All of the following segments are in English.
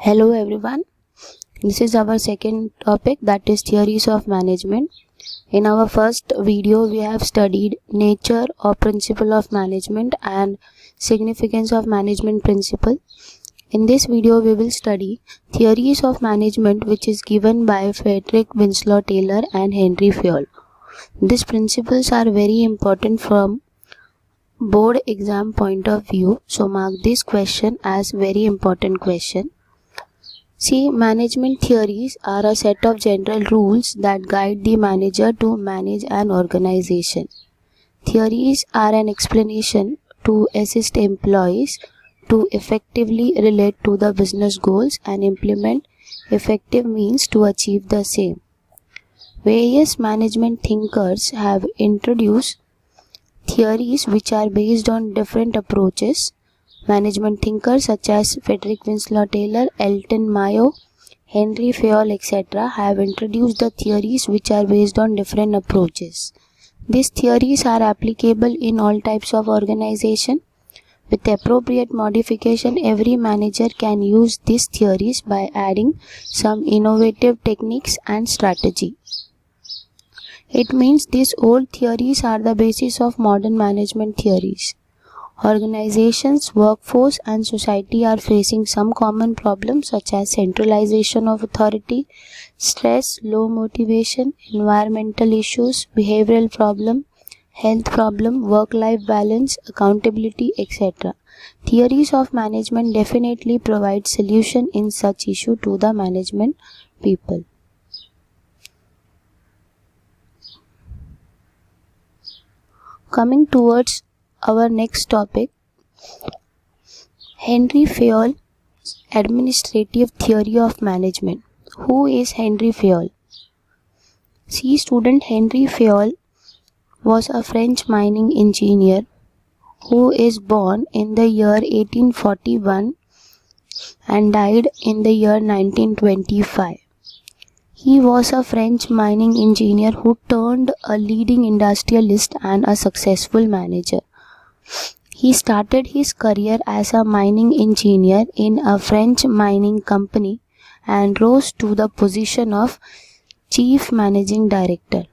Hello everyone, this is our second topic, that is theories of management. In our first video we have studied nature or principle of management and significance of management principle. In this video we will study theories of management which is given by Frederick Winslow Taylor and Henry Fayol. These principles are very important from board exam point of view, so mark this question as very important question. See, management theories are a set of general rules that guide the manager to manage an organization. Theories are an explanation to assist employees to effectively relate to the business goals and implement effective means to achieve the same. Various management thinkers have introduced theories which are based on different approaches. Management thinkers such as Frederick Winslow Taylor, Elton Mayo, Henry Fayol, etc. have introduced the theories which are based on different approaches. These theories are applicable in all types of organization. With appropriate modification, every manager can use these theories by adding some innovative techniques and strategy. It means these old theories are the basis of modern management theories. Organizations, workforce and society are facing some common problems such as centralization of authority, stress, low motivation, environmental issues, behavioral problem, health problem, work-life balance, accountability, etc. Theories of management definitely provide solution in such issue to the management people. Coming towards our next topic, Henry Fayol, administrative theory of management. Who is Henry Fayol? See student, Henry Fayol was a French mining engineer who is born in the year 1841 and died in the year 1925. He was a French mining engineer who turned a leading industrialist and a successful manager. He started his career as a mining engineer in a French mining company and rose to the position of chief managing director.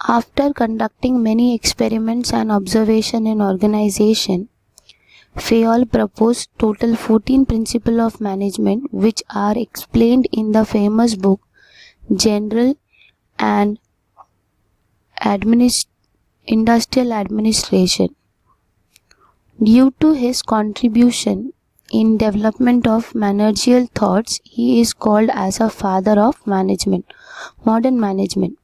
After conducting many experiments and observation in organization, Fayol proposed total 14 principles of management which are explained in the famous book General and Industrial Administration. Due to his contribution in development of managerial thoughts, he is called as a father of management, modern management.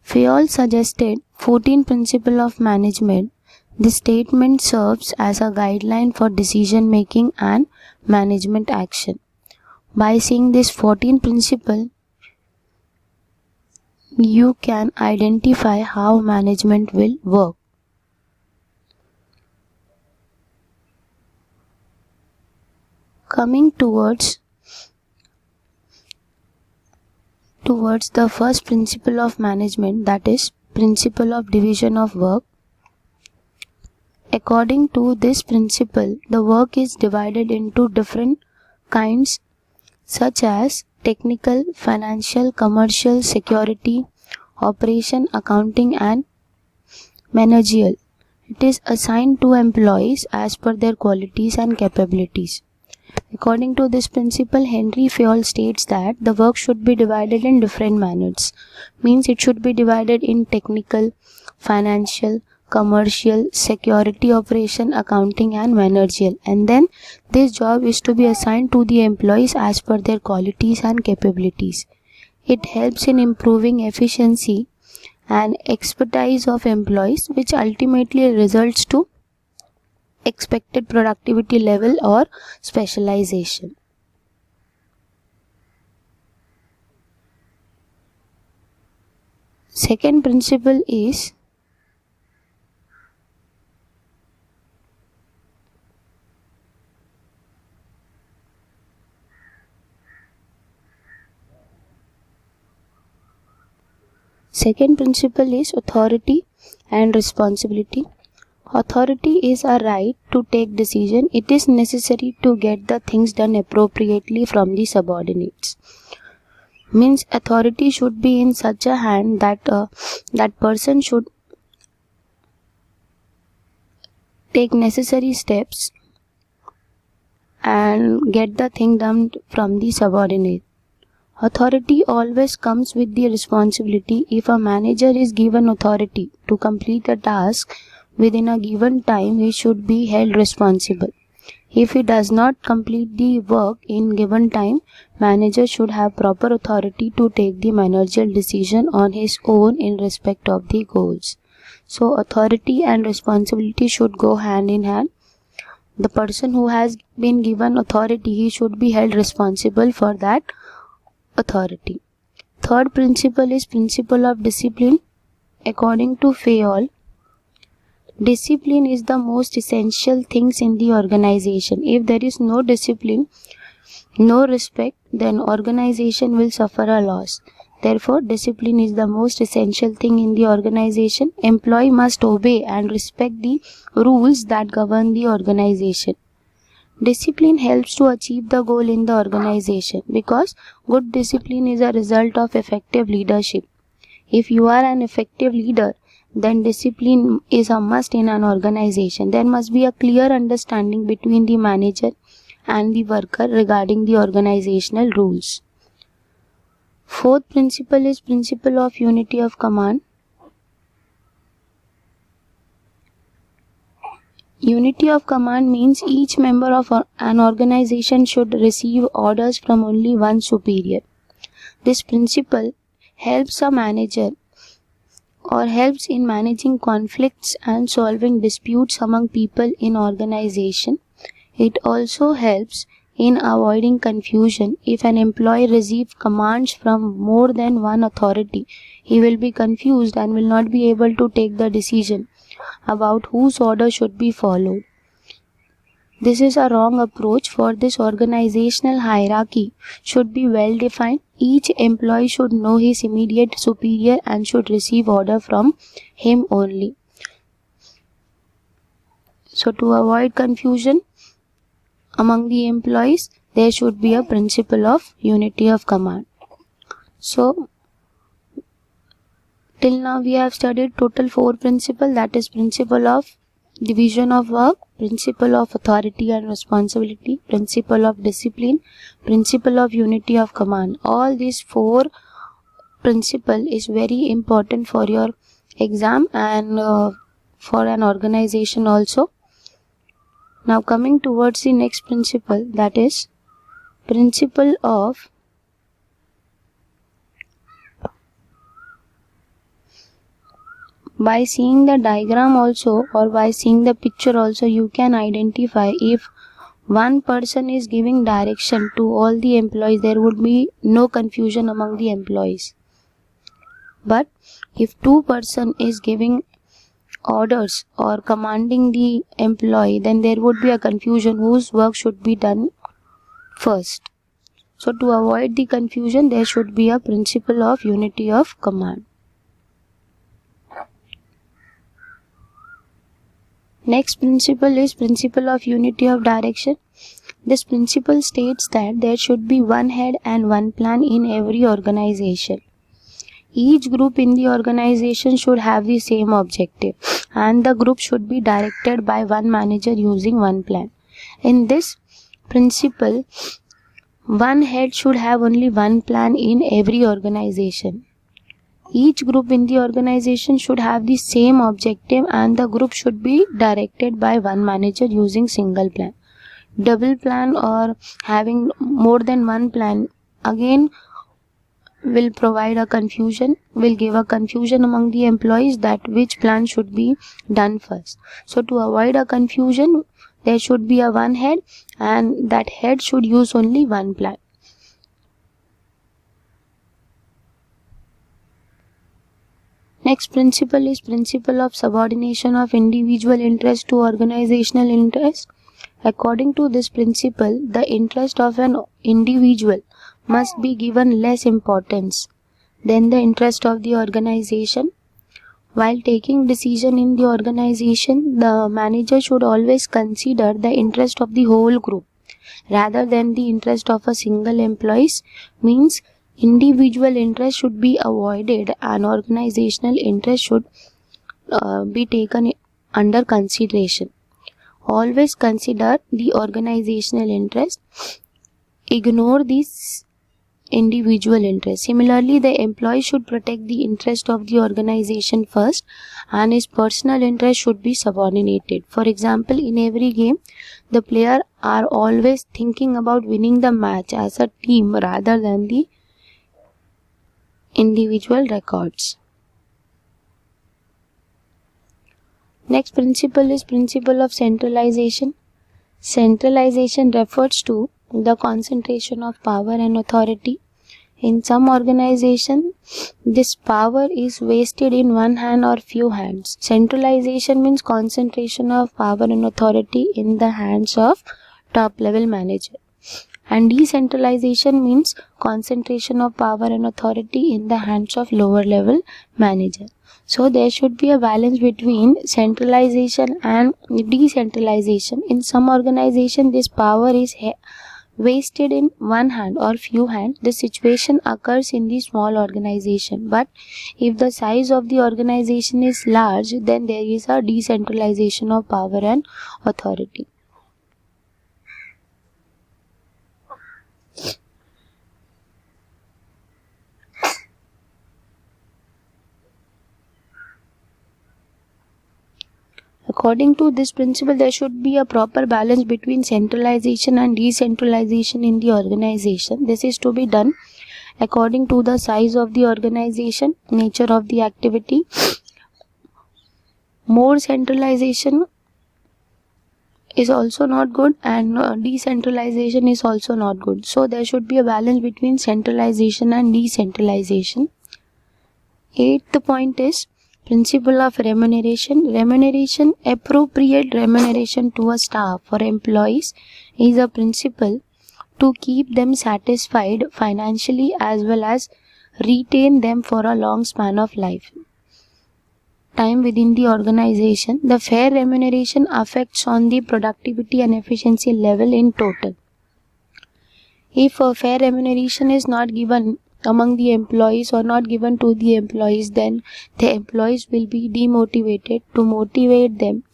Fayol suggested 14 principles of management. This statement serves as a guideline for decision making and management action. By seeing this 14 principles, you can identify how management will work. Coming towards the first principle of management, that is principle of division of work. According to this principle, the work is divided into different kinds such as technical, financial, commercial, security, operation, accounting and managerial. It is assigned to employees as per their qualities and capabilities. According to this principle, Henry Fayol states that the work should be divided in different manners. Means it should be divided in technical, financial, commercial, security, operation, accounting and managerial, and then this job is to be assigned to the employees as per their qualities and capabilities. It helps in improving efficiency and expertise of employees, which ultimately results to expected productivity level or specialization. Second principle is authority and responsibility. Authority is a right to take decision. It is necessary to get the things done appropriately from the subordinates. Means authority should be in such a hand that that person should take necessary steps and get the thing done from the subordinate. Authority always comes with the responsibility. If a manager is given authority to complete a task within a given time, he should be held responsible. If he does not complete the work in given time, manager should have proper authority to take the managerial decision on his own in respect of the goals. So authority and responsibility should go hand in hand. The person who has been given authority, he should be held responsible for that authority. Third principle is principle of discipline. According to Fayol, discipline is the most essential things in the organization. If there is no discipline, no respect, then organization will suffer a loss. Therefore, discipline is the most essential thing in the organization. Employee must obey and respect the rules that govern the organization. Discipline helps to achieve the goal in the organization because good discipline is a result of effective leadership. If you are an effective leader, then discipline is a must in an organization. There must be a clear understanding between the manager and the worker regarding the organizational rules. Fourth principle is principle of unity of command. Unity of command means each member of an organization should receive orders from only one superior. This principle helps a manager or helps in managing conflicts and solving disputes among people in organization. It also helps in avoiding confusion. If an employee receives commands from more than one authority, he will be confused and will not be able to take the decision about whose order should be followed. This is a wrong approach. For this, organizational hierarchy should be well defined. Each employee should know his immediate superior and should receive order from him only. So to avoid confusion among the employees, there should be a principle of unity of command. So till now we have studied total 4 principles, that is principle of division of work, principle of authority and responsibility, principle of discipline, principle of unity of command. All these 4 principles is very important for your exam and for an organization also. Now coming towards the next principle, that is principle of by seeing the diagram also or by seeing the picture also, you can identify if one person is giving direction to all the employees, there would be no confusion among the employees. But if 2 persons is giving orders or commanding the employee, then there would be a confusion whose work should be done first. So to avoid the confusion, there should be a principle of unity of command. Next principle is principle of unity of direction. This principle states that there should be one head and one plan in every organization. Each group in the organization should have the same objective and the group should be directed by one manager using one plan. In this principle, one head should have only one plan in every organization. Each group in the organization should have the same objective and the group should be directed by one manager using single plan. Double plan or having more than one plan again will provide a confusion, will give a confusion among the employees that which plan should be done first. So to avoid a confusion, there should be a one head and that head should use only one plan. Next principle is principle of subordination of individual interest to organizational interest. According to this principle, the interest of an individual must be given less importance than the interest of the organization. While taking decision in the organization, the manager should always consider the interest of the whole group rather than the interest of a single employee. Means individual interest should be avoided and organizational interest should be taken under consideration. Always consider the organizational interest, ignore these individual interest. Similarly, the employee should protect the interest of the organization first and his personal interest should be subordinated. For example, in every game, the player are always thinking about winning the match as a team rather than the individual records. Next principle is principle of centralization. Centralization refers to the concentration of power and authority. In some organization, this power is vested in one hand or few hands. Centralization means concentration of power and authority in the hands of top level manager. And decentralization means concentration of power and authority in the hands of lower level manager. So there should be a balance between centralization and decentralization. In some organization, this power is vested in one hand or few hands. The situation occurs in the small organization, but if the size of the organization is large, then there is a decentralization of power and authority. According to this principle, there should be a proper balance between centralization and decentralization in the organization. This is to be done according to the size of the organization, nature of the activity. More centralization is also not good and decentralization is also not good. So there should be a balance between centralization and decentralization. Eighth point is principle of remuneration. Remuneration, appropriate remuneration to a staff or employees is a principle to keep them satisfied financially as well as retain them for a long span of life. Time within the organization. The fair remuneration affects on the productivity and efficiency level in total. If a fair remuneration is not given among the employees or not given to the employees, then the employees will be demotivated. To motivate them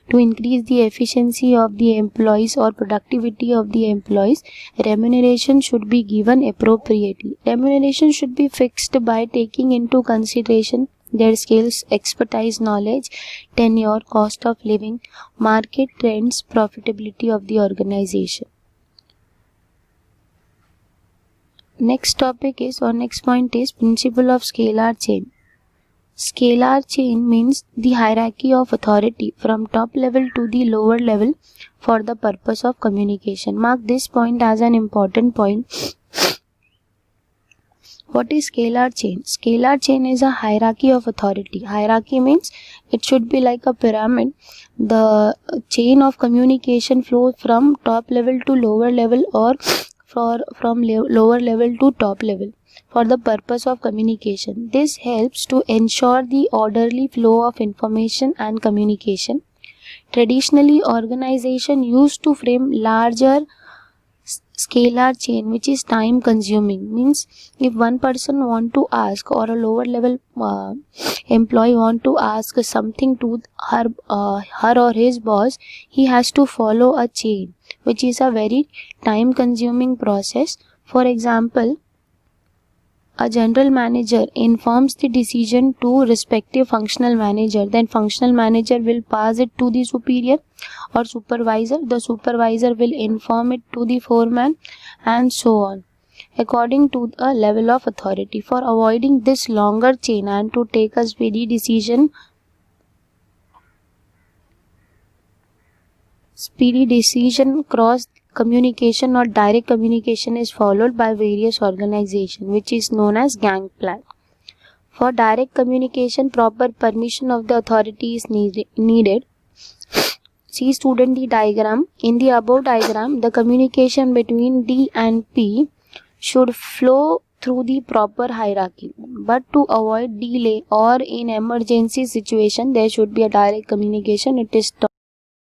to increase the efficiency of the employees or productivity of the employees, remuneration should be given appropriately. Remuneration should be fixed by taking into consideration their skills, expertise, knowledge, tenure, cost of living, market trends, profitability of the organization. Next point is principle of scalar chain. Scalar chain means the hierarchy of authority from top level to the lower level for the purpose of communication. Mark this point as an important point. What is scalar chain? Scalar chain is a hierarchy of authority. Hierarchy means it should be like a pyramid. The chain of communication flows from top level to lower level or from lower level to top level for the purpose of communication. This helps to ensure the orderly flow of information and communication. Traditionally, organization used to frame larger scalar chain which is time consuming. Means if one person want to ask or a lower level employee want to ask something to her or his boss, he has to follow a chain which is a very time consuming process. For example, a general manager informs the decision to respective functional manager, then functional manager will pass it to the superior or supervisor. The supervisor will inform it to the foreman and so on according to a level of authority. For avoiding this longer chain and to take a speedy decision cross communication or direct communication is followed by various organizations which is known as gang plan. For direct communication, proper permission of the authority is needed. See student the diagram. In the above diagram, the communication between D and P should flow through the proper hierarchy. But to avoid delay or in emergency situation, there should be a direct communication. It is